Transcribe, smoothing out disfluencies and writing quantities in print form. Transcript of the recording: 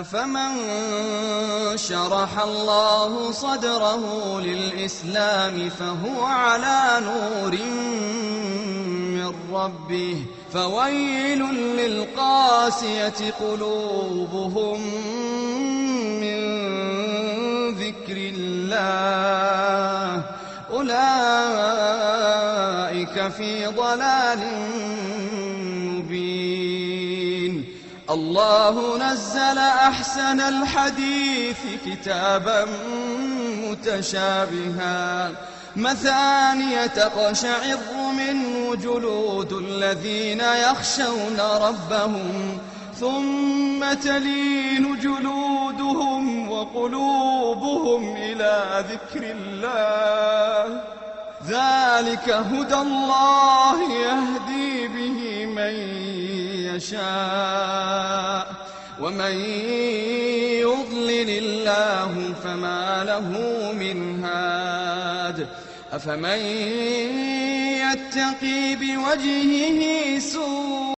أفمن شرح الله صدره للإسلام فهو على نور من ربه فويل للقاسية قلوبهم من ذكر الله أولئك في ضلال مبين. الله نزل أحسن الحديث كتابا متشابها مثانية تقشعر منه جلود الذين يخشون ربهم ثم تلين جلودهم وقلوبهم إلى ذكر الله ذلك هدى الله يهدي به من يشاء ومن يضلل الله فما له من هاد. أفمن يتقي بوجهه سوء